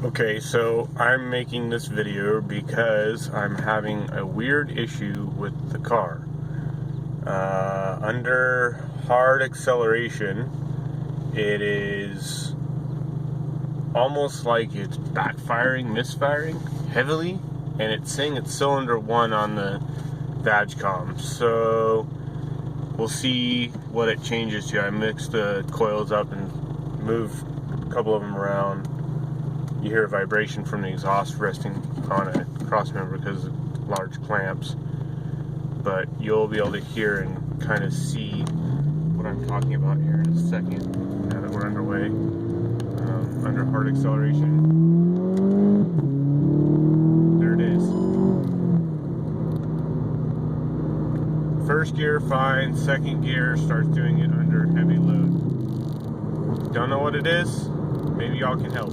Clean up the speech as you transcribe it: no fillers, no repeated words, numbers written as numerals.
Okay, so I'm making this video because I'm having a weird issue with the car. Under hard acceleration, it is almost like it's backfiring, misfiring heavily, and it's saying it's cylinder 1 on the VAGCOM. So we'll see what it changes to. I mixed the coils up and moved a couple of them around. You hear a vibration from the exhaust resting on a cross member because of large clamps, but you'll be able to hear and kind of see what I'm talking about here in a second now that we're underway. Under hard acceleration, there it is. First gear fine, second gear starts doing it under heavy load. Don't know what it is? Maybe y'all can help.